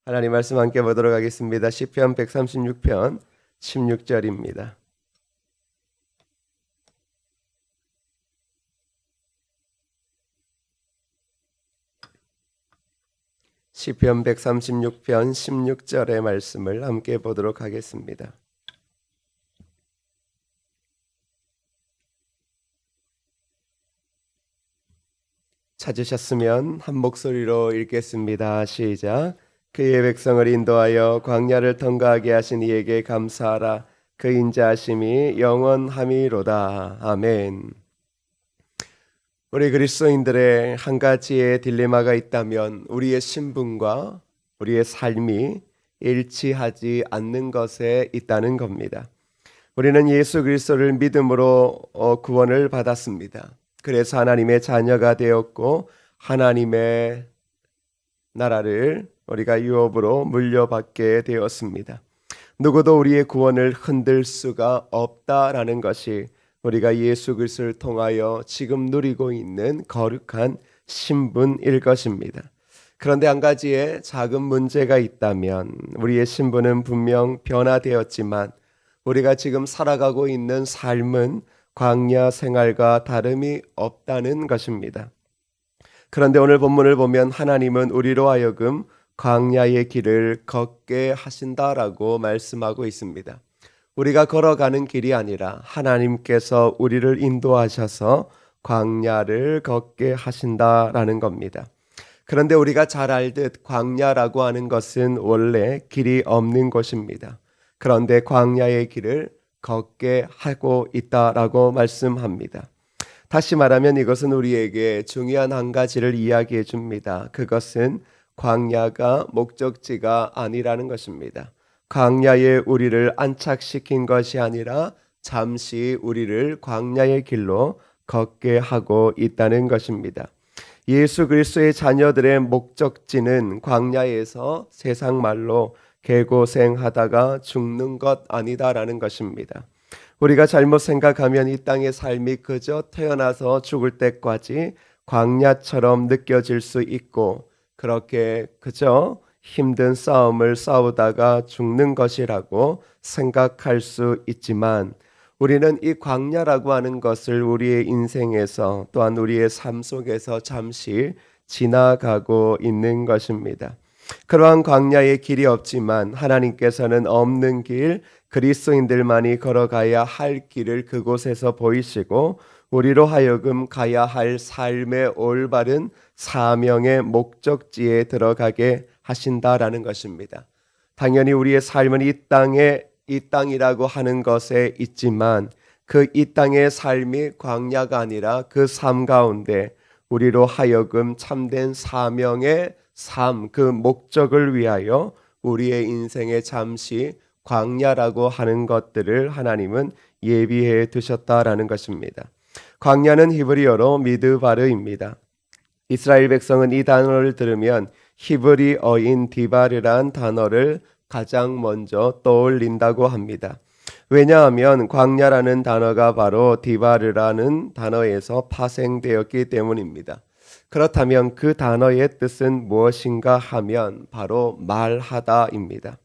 하나님 말씀 함께 보도록 하겠습니다. 시편 136편 16절입니다. 시편 136편 16절의 말씀을 함께 보도록 하겠습니다. 찾으셨으면 한 목소리로 읽겠습니다. 시작. 그의 백성을 인도하여 광야를 통과하게 하신 이에게 감사하라. 그 인자하심이 영원함이로다. 아멘. 우리 그리스도인들의 한 가지의 딜레마가 있다면 우리의 신분과 우리의 삶이 일치하지 않는 것에 있다는 겁니다. 우리는 예수 그리스도를 믿음으로 구원을 받았습니다. 그래서 하나님의 자녀가 되었고 하나님의 나라를 우리가 유업으로 물려받게 되었습니다. 누구도 우리의 구원을 흔들 수가 없다라는 것이 우리가 예수 그리스도를 통하여 지금 누리고 있는 거룩한 신분일 것입니다. 그런데 한 가지의 작은 문제가 있다면 우리의 신분은 분명 변화되었지만 우리가 지금 살아가고 있는 삶은 광야 생활과 다름이 없다는 것입니다. 그런데 오늘 본문을 보면 하나님은 우리로 하여금 광야의 길을 걷게 하신다라고 말씀하고 있습니다. 우리가 걸어가는 길이 아니라 하나님께서 우리를 인도하셔서 광야를 걷게 하신다라는 겁니다. 그런데 우리가 잘 알듯 광야라고 하는 것은 원래 길이 없는 곳입니다. 그런데 광야의 길을 걷게 하고 있다라고 말씀합니다. 다시 말하면 이것은 우리에게 중요한 한 가지를 이야기해 줍니다. 그것은 광야가 목적지가 아니라는 것입니다. 광야에 우리를 안착시킨 것이 아니라 잠시 우리를 광야의 길로 걷게 하고 있다는 것입니다. 예수 그리스도의 자녀들의 목적지는 광야에서 세상 말로 개고생하다가 죽는 것 아니다라는 것입니다. 우리가 잘못 생각하면 이 땅의 삶이 그저 태어나서 죽을 때까지 광야처럼 느껴질 수 있고 그렇게 그저 힘든 싸움을 싸우다가 죽는 것이라고 생각할 수 있지만 우리는 이 광야라고 하는 것을 우리의 인생에서 또한 우리의 삶 속에서 잠시 지나가고 있는 것입니다. 그러한 광야의 길이 없지만 하나님께서는 없는 길, 그리스도인들만이 걸어가야 할 길을 그곳에서 보이시고 우리로 하여금 가야 할 삶의 올바른 사명의 목적지에 들어가게 하신다라는 것입니다. 당연히 우리의 삶은 이 땅이라고 하는 것에 있지만 그 이 땅의 삶이 광야가 아니라 그 삶 가운데 우리로 하여금 참된 사명의 삶, 그 목적을 위하여 우리의 인생에 잠시 광야라고 하는 것들을 하나님은 예비해 두셨다라는 것입니다. 광야는 히브리어로 미드바르입니다. 이스라엘 백성은 이 단어를 들으면 히브리어인 디바르란 단어를 가장 먼저 떠올린다고 합니다. 왜냐하면 광야라는 단어가 바로 디바르라는 단어에서 파생되었기 때문입니다. 그렇다면 그 단어의 뜻은 무엇인가 하면 바로 말하다입니다.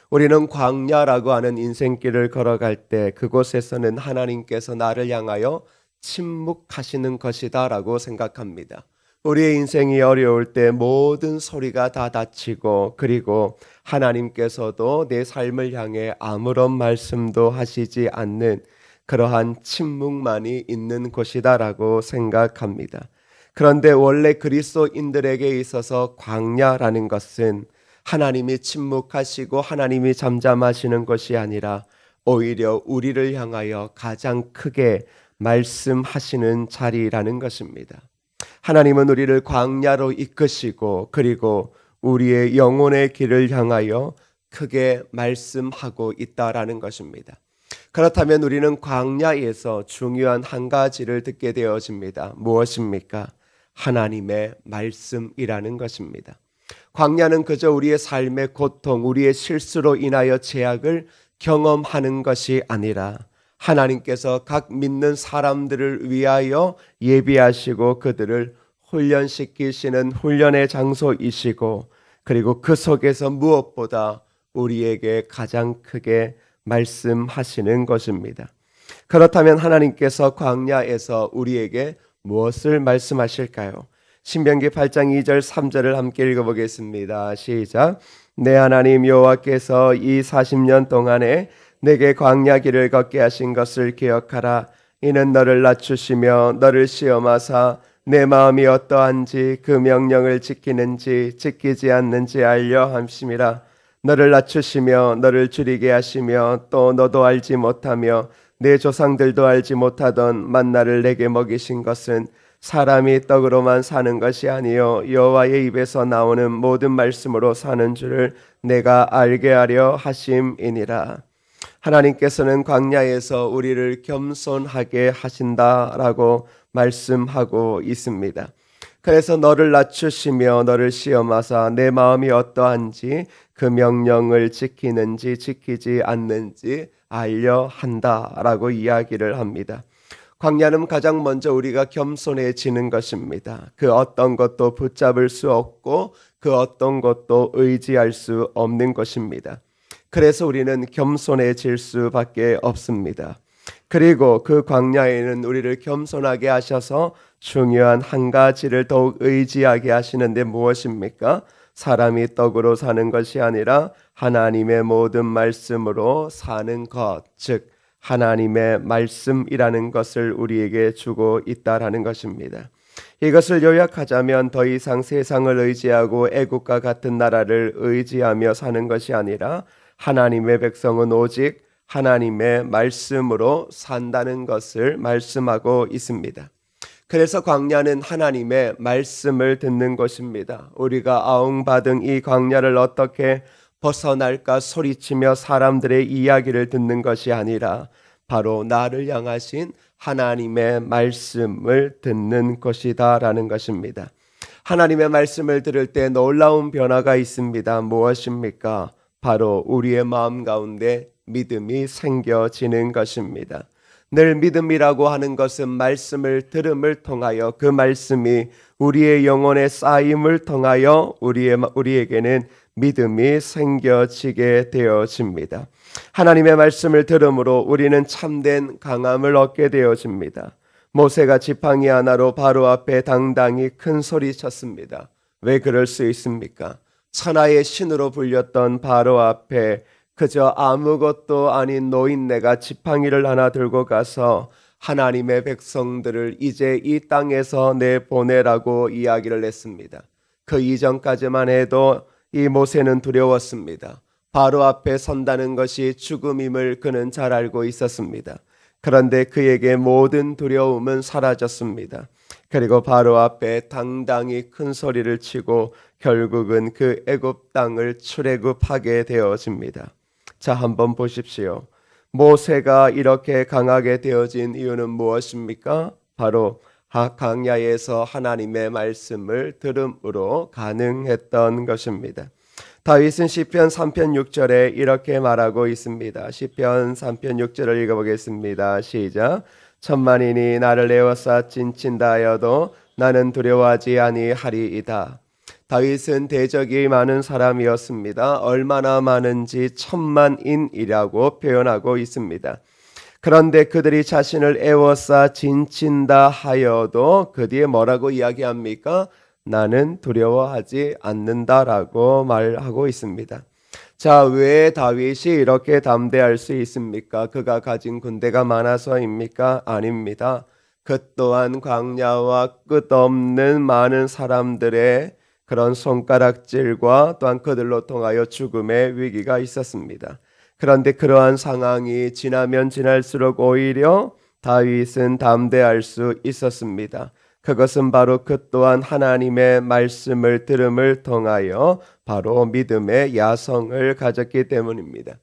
우리는 광야라고 하는 인생길을 걸어갈 때 그곳에서는 하나님께서 나를 향하여 침묵하시는 것이다 라고 생각합니다. 우리의 인생이 어려울 때 모든 소리가 다 닫히고 그리고 하나님께서도 내 삶을 향해 아무런 말씀도 하시지 않는 그러한 침묵만이 있는 곳이다 라고 생각합니다. 그런데 원래 그리스도인들에게 있어서 광야라는 것은 하나님이 침묵하시고 하나님이 잠잠하시는 것이 아니라 오히려 우리를 향하여 가장 크게 말씀하시는 자리라는 것입니다. 하나님은 우리를 광야로 이끄시고 그리고 우리의 영혼의 길을 향하여 크게 말씀하고 있다라는 것입니다. 그렇다면 우리는 광야에서 중요한 한 가지를 듣게 되어집니다. 무엇입니까? 하나님의 말씀이라는 것입니다. 광야는 그저 우리의 삶의 고통, 우리의 실수로 인하여 제약을 경험하는 것이 아니라 하나님께서 각 믿는 사람들을 위하여 예비하시고 그들을 훈련시키시는 훈련의 장소이시고 그리고 그 속에서 무엇보다 우리에게 가장 크게 말씀하시는 것입니다. 그렇다면 하나님께서 광야에서 우리에게 무엇을 말씀하실까요? 신명기 8장 2절 3절을 함께 읽어보겠습니다. 시작. 내 하나님 여호와께서 이 40년 동안에 내게 광야 길을 걷게 하신 것을 기억하라. 이는 너를 낮추시며 너를 시험하사 내 마음이 어떠한지 그 명령을 지키는지 지키지 않는지 알려 함심이라. 너를 낮추시며 너를 줄이게 하시며 또 너도 알지 못하며 내 조상들도 알지 못하던 만나를 내게 먹이신 것은 사람이 떡으로만 사는 것이 아니요 여호와의 입에서 나오는 모든 말씀으로 사는 줄을 내가 알게 하려 하심이니라. 하나님께서는 광야에서 우리를 겸손하게 하신다라고 말씀하고 있습니다. 그래서 너를 낮추시며 너를 시험하사 내 마음이 어떠한지 그 명령을 지키는지 지키지 않는지 알려 한다라고 이야기를 합니다. 광야는 가장 먼저 우리가 겸손해지는 것입니다. 그 어떤 것도 붙잡을 수 없고 그 어떤 것도 의지할 수 없는 것입니다. 그래서 우리는 겸손해질 수밖에 없습니다. 그리고 그 광야에는 우리를 겸손하게 하셔서 중요한 한 가지를 더욱 의지하게 하시는데 무엇입니까? 사람이 떡으로 사는 것이 아니라 하나님의 모든 말씀으로 사는 것, 즉 하나님의 말씀이라는 것을 우리에게 주고 있다라는 것입니다. 이것을 요약하자면 더 이상 세상을 의지하고 애국과 같은 나라를 의지하며 사는 것이 아니라 하나님의 백성은 오직 하나님의 말씀으로 산다는 것을 말씀하고 있습니다. 그래서 광야는 하나님의 말씀을 듣는 것입니다. 우리가 아웅받은 이 광야를 어떻게 벗어날까 소리치며 사람들의 이야기를 듣는 것이 아니라 바로 나를 향하신 하나님의 말씀을 듣는 것이다라는 것입니다. 하나님의 말씀을 들을 때 놀라운 변화가 있습니다. 무엇입니까? 바로 우리의 마음 가운데 믿음이 생겨지는 것입니다. 늘 믿음이라고 하는 것은 말씀을 들음을 통하여 그 말씀이 우리의 영혼에 쌓임을 통하여 우리에게는 믿음이 생겨지게 되어집니다. 하나님의 말씀을 들음으로 우리는 참된 강함을 얻게 되어집니다. 모세가 지팡이 하나로 바로 앞에 당당히 큰 소리 쳤습니다. 왜 그럴 수 있습니까? 천하의 신으로 불렸던 바로 앞에 그저 아무것도 아닌 노인네가 지팡이를 하나 들고 가서 하나님의 백성들을 이제 이 땅에서 내보내라고 이야기를 했습니다. 그 이전까지만 해도 이 모세는 두려웠습니다. 바로 앞에 선다는 것이 죽음임을 그는 잘 알고 있었습니다. 그런데 그에게 모든 두려움은 사라졌습니다. 그리고 바로 앞에 당당히 큰 소리를 치고 결국은 그 애굽 땅을 출애굽하게 되어집니다. 자, 한번 보십시오. 모세가 이렇게 강하게 되어진 이유는 무엇입니까? 바로 광야에서 하나님의 말씀을 들음으로 가능했던 것입니다. 다윗은 시편 3편 6절에 이렇게 말하고 있습니다. 시편 3편 6절을 읽어보겠습니다. 시작. 천만인이 나를 에워싸 찐친다 하여도 나는 두려워하지 아니하리이다. 다윗은 대적이 많은 사람이었습니다. 얼마나 많은지 천만인이라고 표현하고 있습니다. 그런데 그들이 자신을 에워싸 진친다 하여도 그 뒤에 뭐라고 이야기합니까? 나는 두려워하지 않는다라고 말하고 있습니다. 자, 왜 다윗이 이렇게 담대할 수 있습니까? 그가 가진 군대가 많아서입니까? 아닙니다. 그 또한 광야와 끝없는 많은 사람들의 그런 손가락질과 또한 그들로 통하여 죽음의 위기가 있었습니다. 그런데 그러한 상황이 지나면 지날수록 오히려 다윗은 담대할 수 있었습니다. 그것은 바로 그 또한 하나님의 말씀을 들음을 통하여 바로 믿음의 야성을 가졌기 때문입니다.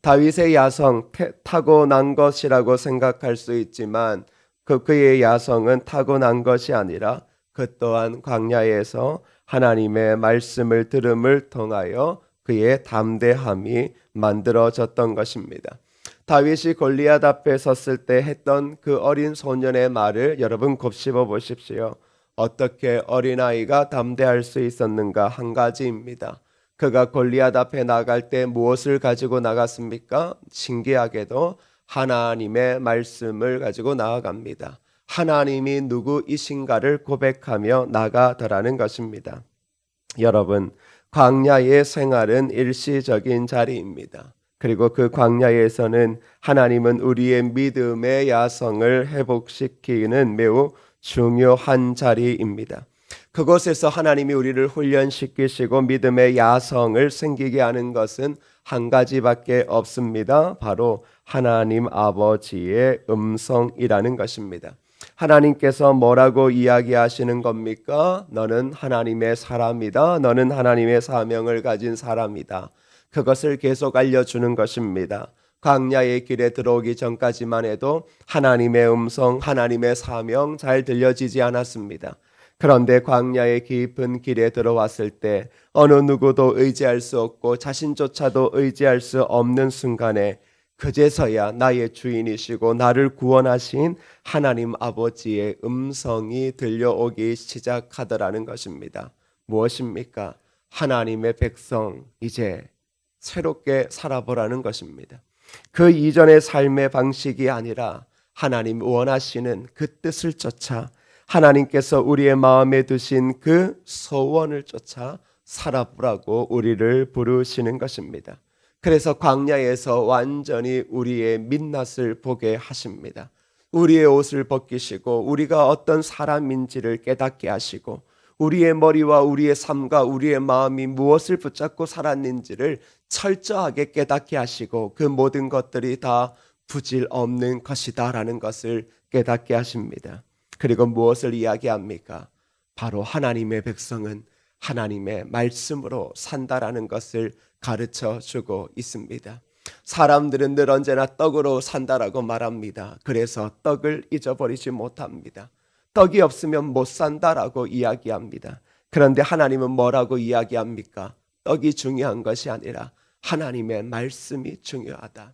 다윗의 야성, 타고난 것이라고 생각할 수 있지만 그의 야성은 타고난 것이 아니라 그 또한 광야에서 하나님의 말씀을 들음을 통하여 그의 담대함이 만들어졌던 것입니다. 다윗이 골리앗 앞에 섰을 때 했던 그 어린 소년의 말을 여러분 곱씹어 보십시오. 어떻게 어린아이가 담대할 수 있었는가? 한 가지입니다. 그가 골리앗 앞에 나갈 때 무엇을 가지고 나갔습니까? 신기하게도 하나님의 말씀을 가지고 나아갑니다. 하나님이 누구이신가를 고백하며 나가더라는 것입니다. 여러분, 광야의 생활은 일시적인 자리입니다. 그리고 그 광야에서는 하나님은 우리의 믿음의 야성을 회복시키는 매우 중요한 자리입니다. 그곳에서 하나님이 우리를 훈련시키시고 믿음의 야성을 생기게 하는 것은 한 가지밖에 없습니다. 바로 하나님 아버지의 음성이라는 것입니다. 하나님께서 뭐라고 이야기하시는 겁니까? 너는 하나님의 사람이다. 너는 하나님의 사명을 가진 사람이다. 그것을 계속 알려주는 것입니다. 광야의 길에 들어오기 전까지만 해도 하나님의 음성, 하나님의 사명 잘 들려지지 않았습니다. 그런데 광야의 깊은 길에 들어왔을 때 어느 누구도 의지할 수 없고 자신조차도 의지할 수 없는 순간에 그제서야 나의 주인이시고 나를 구원하신 하나님 아버지의 음성이 들려오기 시작하더라는 것입니다. 무엇입니까? 하나님의 백성 이제 새롭게 살아보라는 것입니다. 그 이전의 삶의 방식이 아니라 하나님 원하시는 그 뜻을 쫓아 하나님께서 우리의 마음에 두신 그 소원을 쫓아 살아보라고 우리를 부르시는 것입니다. 그래서 광야에서 완전히 우리의 민낯을 보게 하십니다. 우리의 옷을 벗기시고 우리가 어떤 사람인지를 깨닫게 하시고 우리의 머리와 우리의 삶과 우리의 마음이 무엇을 붙잡고 살았는지를 철저하게 깨닫게 하시고 그 모든 것들이 다 부질 없는 것이다라는 것을 깨닫게 하십니다. 그리고 무엇을 이야기합니까? 바로 하나님의 백성은 하나님의 말씀으로 산다라는 것을 가르쳐 주고 있습니다. 사람들은 늘 언제나 떡으로 산다라고 말합니다. 그래서 떡을 잊어버리지 못합니다. 떡이 없으면 못 산다라고 이야기합니다. 그런데 하나님은 뭐라고 이야기합니까? 떡이 중요한 것이 아니라 하나님의 말씀이 중요하다.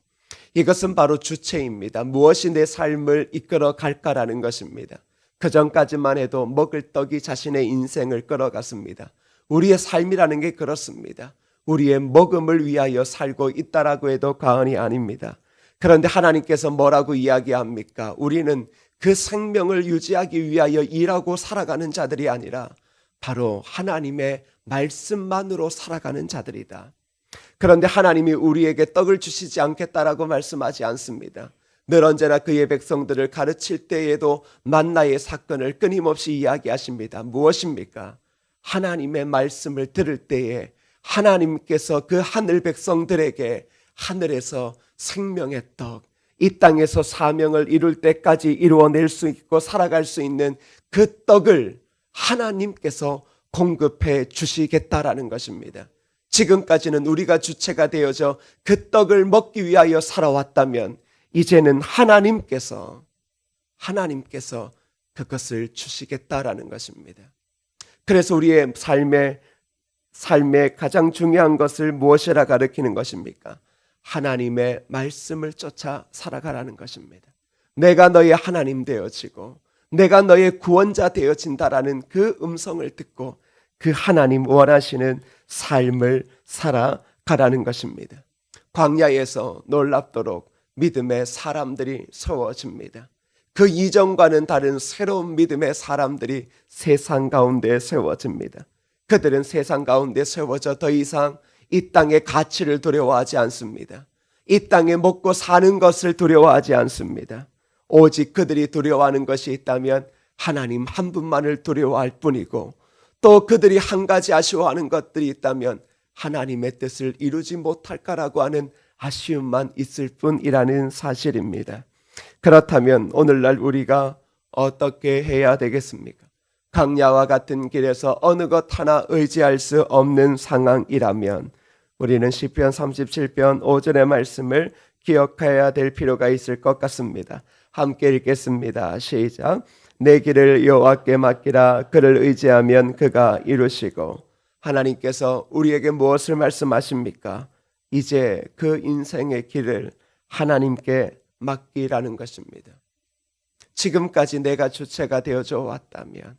이것은 바로 주체입니다. 무엇이 내 삶을 이끌어 갈까라는 것입니다. 그 전까지만 해도 먹을 떡이 자신의 인생을 끌어갔습니다. 우리의 삶이라는 게 그렇습니다. 우리의 먹음을 위하여 살고 있다라고 해도 과언이 아닙니다. 그런데 하나님께서 뭐라고 이야기합니까? 우리는 그 생명을 유지하기 위하여 일하고 살아가는 자들이 아니라 바로 하나님의 말씀만으로 살아가는 자들이다. 그런데 하나님이 우리에게 떡을 주시지 않겠다라고 말씀하지 않습니다. 늘 언제나 그의 백성들을 가르칠 때에도 만나의 사건을 끊임없이 이야기하십니다. 무엇입니까? 하나님의 말씀을 들을 때에 하나님께서 그 하늘 백성들에게 하늘에서 생명의 떡, 이 땅에서 사명을 이룰 때까지 이루어낼 수 있고 살아갈 수 있는 그 떡을 하나님께서 공급해 주시겠다라는 것입니다. 지금까지는 우리가 주체가 되어져 그 떡을 먹기 위하여 살아왔다면 이제는 하나님께서 그것을 주시겠다라는 것입니다. 그래서 우리의 삶의 가장 중요한 것을 무엇이라 가르치는 것입니까? 하나님의 말씀을 쫓아 살아가라는 것입니다. 내가 너의 하나님 되어지고 내가 너의 구원자 되어진다라는 그 음성을 듣고 그 하나님 원하시는 삶을 살아가라는 것입니다. 광야에서 놀랍도록 믿음의 사람들이 세워집니다. 그 이전과는 다른 새로운 믿음의 사람들이 세상 가운데 세워집니다. 그들은 세상 가운데 세워져 더 이상 이 땅의 가치를 두려워하지 않습니다. 이 땅에 먹고 사는 것을 두려워하지 않습니다. 오직 그들이 두려워하는 것이 있다면 하나님 한 분만을 두려워할 뿐이고 또 그들이 한 가지 아쉬워하는 것들이 있다면 하나님의 뜻을 이루지 못할까라고 하는 아쉬움만 있을 뿐이라는 사실입니다. 그렇다면 오늘날 우리가 어떻게 해야 되겠습니까? 광야와 같은 길에서 어느 것 하나 의지할 수 없는 상황이라면 우리는 시편 37편 5절의 말씀을 기억해야 될 필요가 있을 것 같습니다. 함께 읽겠습니다. 시작. 내 길을 여호와께 맡기라. 그를 의지하면 그가 이루시고. 하나님께서 우리에게 무엇을 말씀하십니까? 이제 그 인생의 길을 하나님께 맡기라는 것입니다. 지금까지 내가 주체가 되어져 왔다면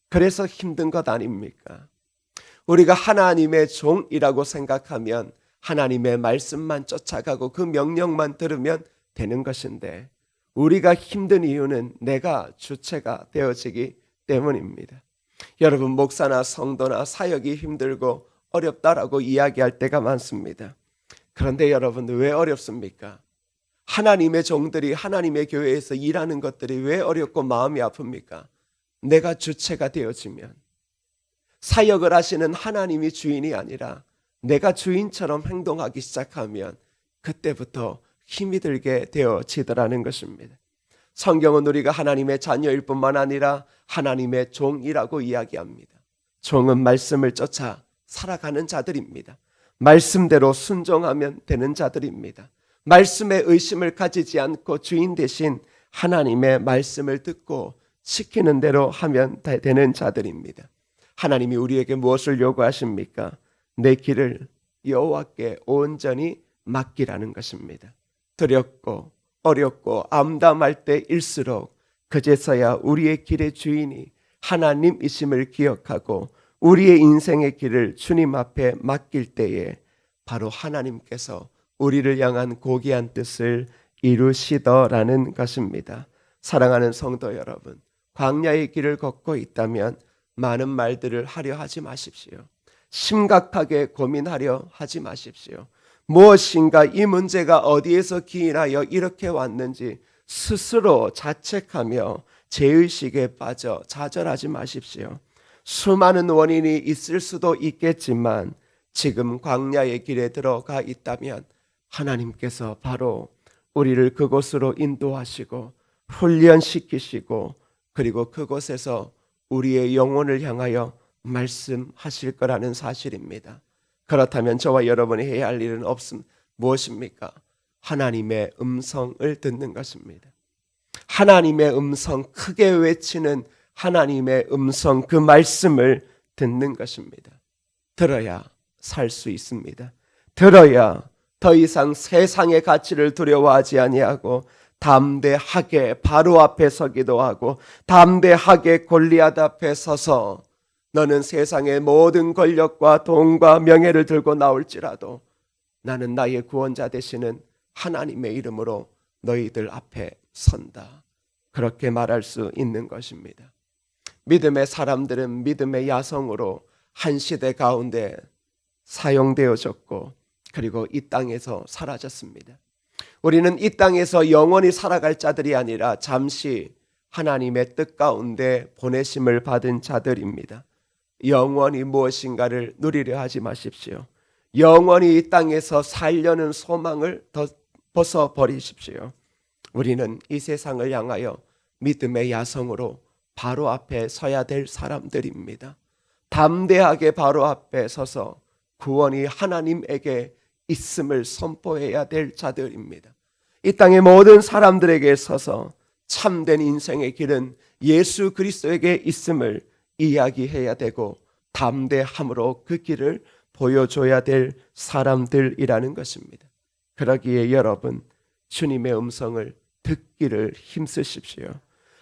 그래서 힘든 것 아닙니까? 우리가 하나님의 종이라고 생각하면 하나님의 말씀만 쫓아가고 그 명령만 들으면 되는 것인데, 우리가 힘든 이유는 내가 주체가 되어지기 때문입니다. 여러분, 목사나 성도나 사역이 힘들고 어렵다라고 이야기할 때가 많습니다. 그런데 여러분, 왜 어렵습니까? 하나님의 종들이 하나님의 교회에서 일하는 것들이 왜 어렵고 마음이 아픕니까? 내가 주체가 되어지면, 사역을 하시는 하나님이 주인이 아니라 내가 주인처럼 행동하기 시작하면 그때부터 힘이 들게 되어지더라는 것입니다. 성경은 우리가 하나님의 자녀일 뿐만 아니라 하나님의 종이라고 이야기합니다. 종은 말씀을 쫓아 살아가는 자들입니다. 말씀대로 순종하면 되는 자들입니다. 말씀에 의심을 가지지 않고 주인 대신 하나님의 말씀을 듣고 시키는 대로 하면 되는 자들입니다. 하나님이 우리에게 무엇을 요구하십니까? 내 길을 여호와께 온전히 맡기라는 것입니다. 두렵고 어렵고 암담할 때일수록 그제서야 우리의 길의 주인이 하나님이심을 기억하고 우리의 인생의 길을 주님 앞에 맡길 때에 바로 하나님께서 우리를 향한 고귀한 뜻을 이루시더라는 것입니다. 사랑하는 성도 여러분, 광야의 길을 걷고 있다면 많은 말들을 하려 하지 마십시오. 심각하게 고민하려 하지 마십시오. 무엇인가 이 문제가 어디에서 기인하여 이렇게 왔는지 스스로 자책하며 죄의식에 빠져 좌절하지 마십시오. 수많은 원인이 있을 수도 있겠지만 지금 광야의 길에 들어가 있다면 하나님께서 바로 우리를 그곳으로 인도하시고 훈련시키시고 그리고 그곳에서 우리의 영혼을 향하여 말씀하실 거라는 사실입니다. 그렇다면 저와 여러분이 해야 할 일은 무엇입니까? 하나님의 음성을 듣는 것입니다. 하나님의 음성, 크게 외치는 하나님의 음성, 그 말씀을 듣는 것입니다. 들어야 살 수 있습니다. 들어야 더 이상 세상의 가치를 두려워하지 아니하고 담대하게 바로 앞에 서기도 하고 담대하게 골리앗 앞에 서서 너는 세상의 모든 권력과 돈과 명예를 들고 나올지라도 나는 나의 구원자 되시는 하나님의 이름으로 너희들 앞에 선다. 그렇게 말할 수 있는 것입니다. 믿음의 사람들은 믿음의 야성으로 한 시대 가운데 사용되어졌고 그리고 이 땅에서 사라졌습니다. 우리는 이 땅에서 영원히 살아갈 자들이 아니라 잠시 하나님의 뜻 가운데 보내심을 받은 자들입니다. 영원히 무엇인가를 누리려 하지 마십시오. 영원히 이 땅에서 살려는 소망을 벗어버리십시오. 우리는 이 세상을 향하여 믿음의 야성으로 바로 앞에 서야 될 사람들입니다. 담대하게 바로 앞에 서서 구원이 하나님에게 있음을 선포해야 될 자들입니다. 이 땅의 모든 사람들에게 서서 참된 인생의 길은 예수 그리스도에게 있음을 이야기해야 되고 담대함으로 그 길을 보여줘야 될 사람들이라는 것입니다. 그러기에 여러분, 주님의 음성을 듣기를 힘쓰십시오.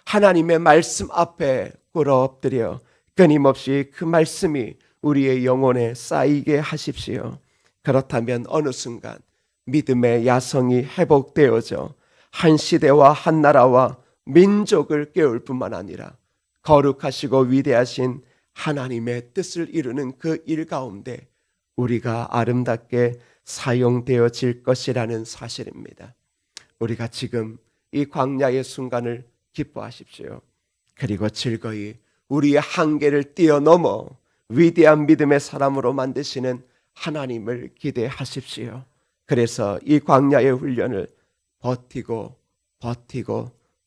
하나님의 말씀 앞에 꿇어 엎드려 끊임없이 그 말씀이 우리의 영혼에 쌓이게 하십시오. 그렇다면 어느 순간 믿음의 야성이 회복되어져 한 시대와 한 나라와 민족을 깨울 뿐만 아니라 거룩하시고 위대하신 하나님의 뜻을 이루는 그 일 가운데 우리가 아름답게 사용되어질 것이라는 사실입니다. 우리가 지금 이 광야의 순간을 기뻐하십시오. 그리고 즐거이 우리의 한계를 뛰어넘어 위대한 믿음의 사람으로 만드시는 하나님을 기대하십시오. 그래서 이 광야의 훈련을 버티고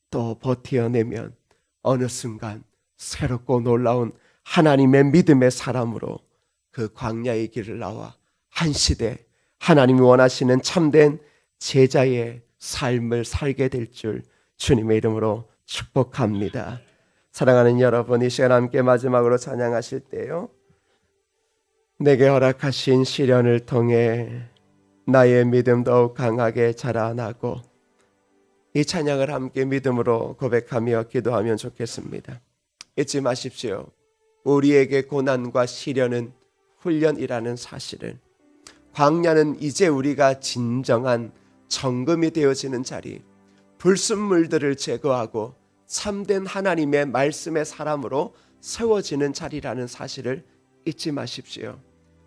또 버텨내면 어느 순간 새롭고 놀라운 하나님의 믿음의 사람으로 그 광야의 길을 나와 한 시대 하나님이 원하시는 참된 제자의 삶을 살게 될 줄 주님의 이름으로 축복합니다. 사랑하는 여러분, 이 시간 함께 마지막으로 찬양하실 때요, 내게 허락하신 시련을 통해 나의 믿음 더욱 강하게 자라나고, 이 찬양을 함께 믿음으로 고백하며 기도하면 좋겠습니다. 잊지 마십시오. 우리에게 고난과 시련은 훈련이라는 사실을, 광야는 이제 우리가 진정한 정금이 되어지는 자리, 불순물들을 제거하고 참된 하나님의 말씀의 사람으로 세워지는 자리라는 사실을 잊지 마십시오.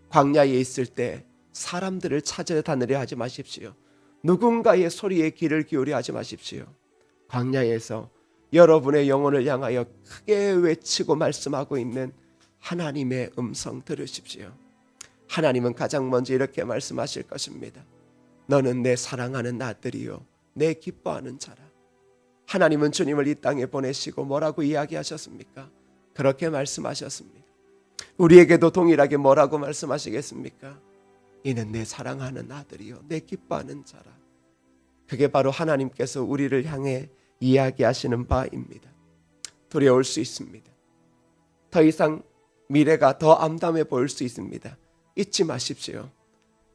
광야에 있을 때 사람들을 찾아다니려 하지 마십시오. 누군가의 소리에 귀를 기울여 하지 마십시오. 광야에서 여러분의 영혼을 향하여 크게 외치고 말씀하고 있는 하나님의 음성 들으십시오. 하나님은 가장 먼저 이렇게 말씀하실 것입니다. 너는 내 사랑하는 아들이요 내 기뻐하는 자라. 하나님은 주님을 이 땅에 보내시고 뭐라고 이야기하셨습니까? 그렇게 말씀하셨습니다. 우리에게도 동일하게 뭐라고 말씀하시겠습니까? 이는 내 사랑하는 아들이요 내 기뻐하는 자라. 그게 바로 하나님께서 우리를 향해 이야기하시는 바입니다. 두려울 수 있습니다. 더 이상 미래가 더 암담해 보일 수 있습니다. 잊지 마십시오.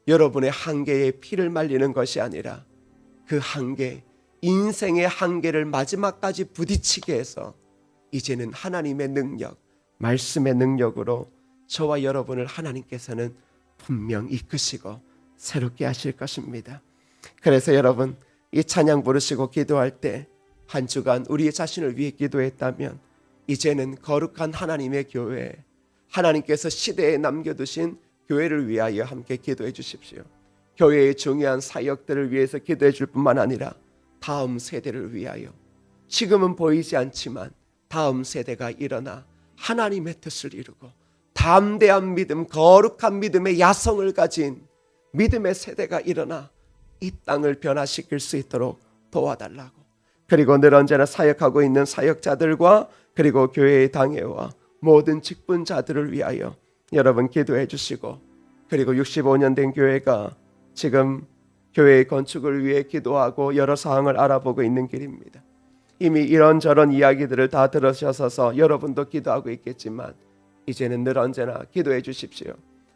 여러분의 한계에 피를 말리는 것이 아니라 그 한계, 인생의 한계를 마지막까지 부딪히게 해서 이제는 하나님의 능력, 말씀의 능력으로 저와 여러분을 하나님께서는 분명 이끄시고 새롭게 하실 것입니다. 그래서 여러분, 이 찬양 부르시고 기도할 때 한 주간 우리 자신을 위해 기도했다면 이제는 거룩한 하나님의 교회, 하나님께서 시대에 남겨두신 교회를 위하여 함께 기도해 주십시오. 교회의 중요한 사역들을 위해서 기도해 줄 뿐만 아니라 다음 세대를 위하여, 지금은 보이지 않지만 다음 세대가 일어나 하나님의 뜻을 이루고 담대한 믿음, 거룩한 믿음의 야성을 가진 믿음의 세대가 일어나 이 땅을 변화시킬 수 있도록 도와달라고, 그리고 늘 언제나 사역하고 있는 사역자들과 그리고 교회의 당회와 모든 직분자들을 위하여 여러분 기도해 주시고, 그리고 65년 된 교회가 지금 교회의 건축을 위해 기도하고 여러 사항을 알아보고 있는 길입니다. 이미 이런저런 이야기들을 다 들으셔서 여러분도 기도하고 있겠지만 이제는 늘 언제나 기도해 주십시오.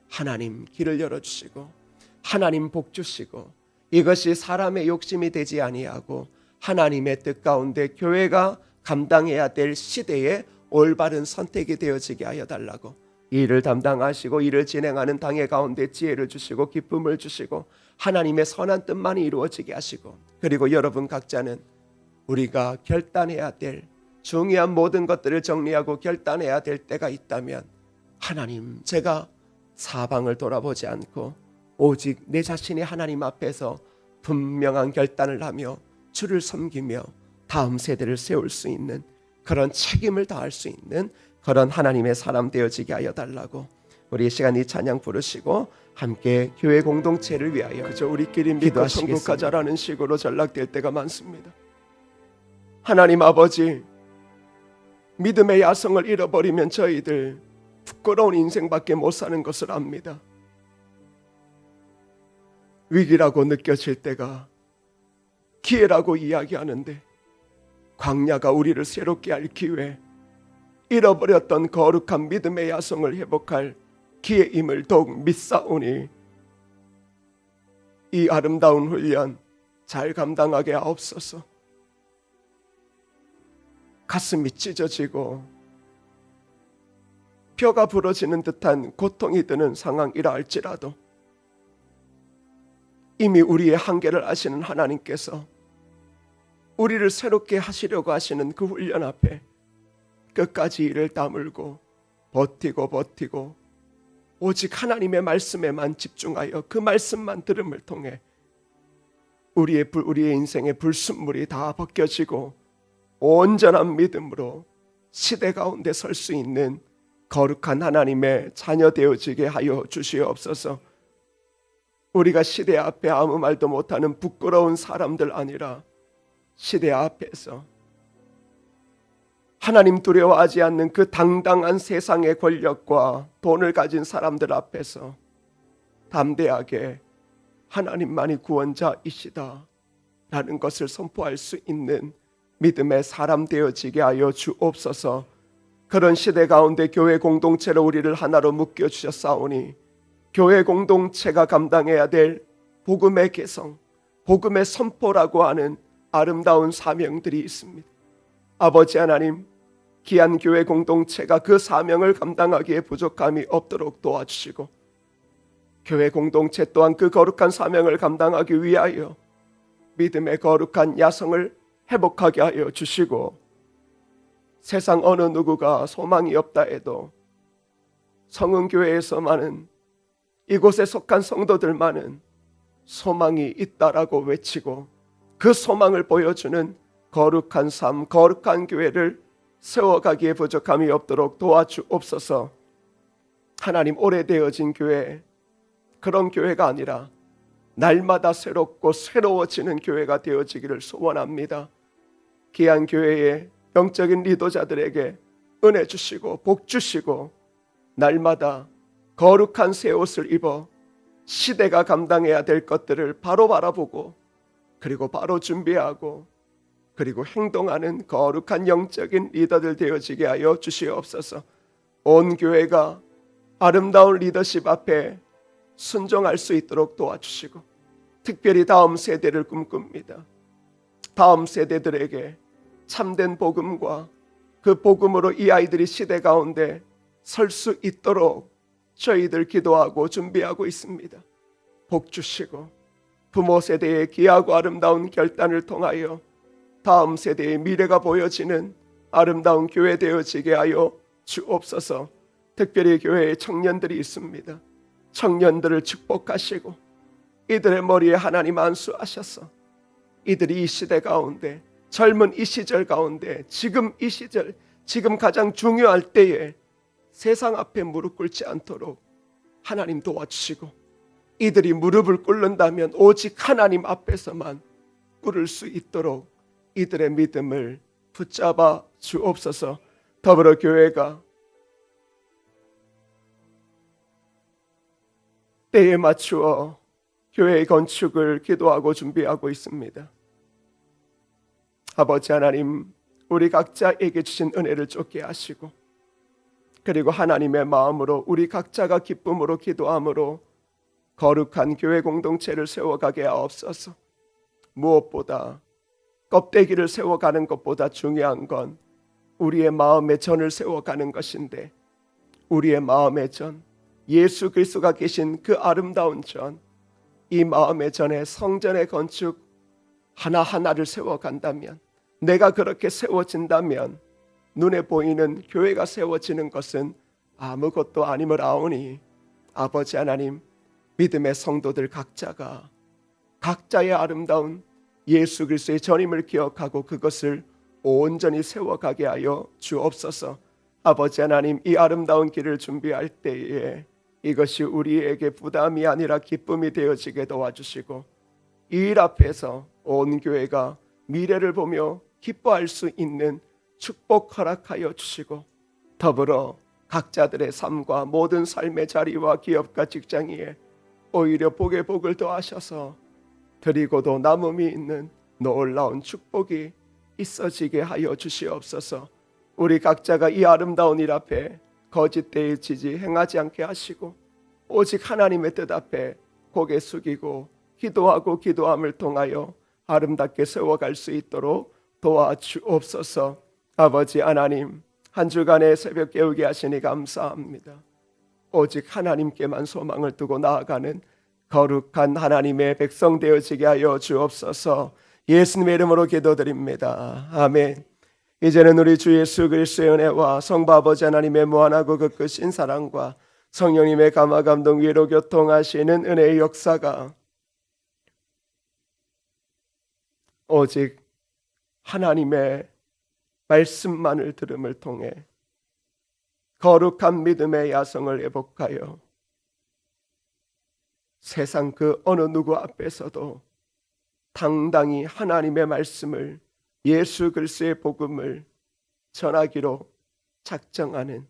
하나님 길을 열어주시고 하나님 복 주시고 이것이 사람의 욕심이 되지 아니하고 하나님의 뜻 가운데 교회가 감당해야 될 시대의 올바른 선택이 되어지게 하여 달라고, 이 일을 담당하시고 일을 진행하는 당회 가운데 지혜를 주시고 기쁨을 주시고 하나님의 선한 뜻만이 이루어지게 하시고, 그리고 여러분 각자는 우리가 결단해야 될 중요한 모든 것들을 정리하고 결단해야 될 때가 있다면 하나님, 제가 사방을 돌아보지 않고 오직 내 자신이 하나님 앞에서 분명한 결단을 하며 주를 섬기며 다음 세대를 세울 수 있는 그런 책임을 다할 수 있는 그런 하나님의 사람 되어지게 하여 달라고, 우리 이 시간 이 찬양 부르시고 함께 교회 공동체를 위하여 그저 우리끼리 믿고 천국 가자라는 식으로 전락될 때가 많습니다. 하나님 아버지, 믿음의 야성을 잃어버리면 저희들 부끄러운 인생밖에 못 사는 것을 압니다. 위기라고 느껴질 때가 기회라고 이야기하는데 광야가 우리를 새롭게 할 기회, 잃어버렸던 거룩한 믿음의 야성을 회복할 기회임을 더욱 믿사오니 이 아름다운 훈련 잘 감당하게 하옵소서. 가슴이 찢어지고 뼈가 부러지는 듯한 고통이 드는 상황이라 할지라도 이미 우리의 한계를 아시는 하나님께서 우리를 새롭게 하시려고 하시는 그 훈련 앞에 끝까지 이를 다물고 버티고 오직 하나님의 말씀에만 집중하여 그 말씀만 들음을 통해 우리의 인생의 불순물이 다 벗겨지고 온전한 믿음으로 시대 가운데 설 수 있는 거룩한 하나님의 자녀 되어지게 하여 주시옵소서. 우리가 시대 앞에 아무 말도 못하는 부끄러운 사람들 아니라 시대 앞에서 하나님 두려워하지 않는 그 당당한 세상의 권력과 돈을 가진 사람들 앞에서 담대하게 하나님만이 구원자이시다 라는 것을 선포할 수 있는 믿음의 사람 되어지게 하여 주옵소서. 그런 시대 가운데 교회 공동체로 우리를 하나로 묶여주셨사오니 교회 공동체가 감당해야 될 복음의 개성, 복음의 선포라고 하는 아름다운 사명들이 있습니다. 아버지 하나님, 귀한 교회 공동체가 그 사명을 감당하기에 부족함이 없도록 도와주시고, 교회 공동체 또한 그 거룩한 사명을 감당하기 위하여 믿음의 거룩한 야성을 회복하게 하여 주시고, 세상 어느 누구가 소망이 없다 해도 성은교회에서만은, 이곳에 속한 성도들만은 소망이 있다라고 외치고 그 소망을 보여주는 거룩한 삶, 거룩한 교회를 세워가기에 부족함이 없도록 도와주옵소서. 하나님, 오래되어진 교회, 그런 교회가 아니라 날마다 새롭고 새로워지는 교회가 되어지기를 소원합니다. 귀한 교회의 영적인 리더자들에게 은혜 주시고 복 주시고, 날마다 거룩한 새 옷을 입어 시대가 감당해야 될 것들을 바로 바라보고, 그리고 바로 준비하고, 그리고 행동하는 거룩한 영적인 리더들 되어지게 하여 주시옵소서. 온 교회가 아름다운 리더십 앞에 순종할 수 있도록 도와주시고, 특별히 다음 세대를 꿈꿉니다. 다음 세대들에게 참된 복음과 그 복음으로 이 아이들이 시대 가운데 설 수 있도록 저희들 기도하고 준비하고 있습니다. 복 주시고, 부모 세대의 귀하고 아름다운 결단을 통하여 다음 세대의 미래가 보여지는 아름다운 교회 되어지게 하여 주옵소서. 특별히 교회에 청년들이 있습니다. 청년들을 축복하시고 이들의 머리에 하나님 안수하셔서 이들이 이 시대 가운데, 젊은 이 시절 가운데, 지금 이 시절, 지금 가장 중요할 때에 세상 앞에 무릎 꿇지 않도록 하나님 도와주시고, 이들이 무릎을 꿇는다면 오직 하나님 앞에서만 꿇을 수 있도록 이들의 믿음을 붙잡아 주옵소서. 더불어 교회가 때에 맞추어 교회의 건축을 기도하고 준비하고 있습니다. 아버지 하나님, 우리 각자에게 주신 은혜를 쫓게 하시고, 그리고 하나님의 마음으로 우리 각자가 기쁨으로 기도함으로 거룩한 교회 공동체를 세워가게 하옵소서. 무엇보다 껍데기를 세워가는 것보다 중요한 건 우리의 마음의 전을 세워가는 것인데, 우리의 마음의 전, 예수 그리스도가 계신 그 아름다운 전, 이 마음의 전에 성전의 건축 하나하나를 세워간다면, 내가 그렇게 세워진다면 눈에 보이는 교회가 세워지는 것은 아무것도 아님을 아오니, 아버지 하나님, 믿음의 성도들 각자가 각자의 아름다운 예수 그리스도의 전임을 기억하고 그것을 온전히 세워가게 하여 주옵소서. 아버지 하나님, 이 아름다운 길을 준비할 때에 이것이 우리에게 부담이 아니라 기쁨이 되어지게 도와주시고, 이 일 앞에서 온 교회가 미래를 보며 기뻐할 수 있는 축복 허락하여 주시고, 더불어 각자들의 삶과 모든 삶의 자리와 기업과 직장에 오히려 복에 복을 더하셔서 드리고도 남음이 있는 놀라운 축복이 있어지게 하여 주시옵소서. 우리 각자가 이 아름다운 일 앞에 거짓되이 지지 행하지 않게 하시고, 오직 하나님의 뜻 앞에 고개 숙이고 기도하고 기도함을 통하여 아름답게 세워갈 수 있도록 도와주옵소서. 아버지 하나님, 한 주간의 새벽 깨우게 하시니 감사합니다. 오직 하나님께만 소망을 두고 나아가는 거룩한 하나님의 백성 되어지게 하여 주옵소서. 예수님의 이름으로 기도드립니다. 아멘. 이제는 우리 주 예수 그리스도의 은혜와 성부 아버지 하나님의 무한하고 극크신 사랑과 성령님의 감화 감동 위로 교통하시는 은혜의 역사가 오직 하나님의 말씀만을 들음을 통해 거룩한 믿음의 야성을 회복하여 세상 그 어느 누구 앞에서도 당당히 하나님의 말씀을, 예수 그리스도의 복음을 전하기로 작정하는,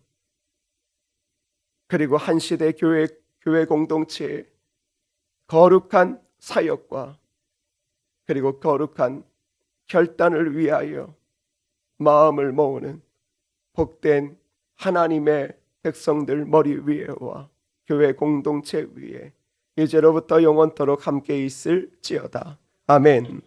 그리고 한 시대 교회 공동체의 거룩한 사역과 그리고 거룩한 결단을 위하여 마음을 모으는 복된 하나님의 백성들 머리 위에와 교회 공동체 위에 이제로부터 영원토록 함께 있을지어다. 아멘.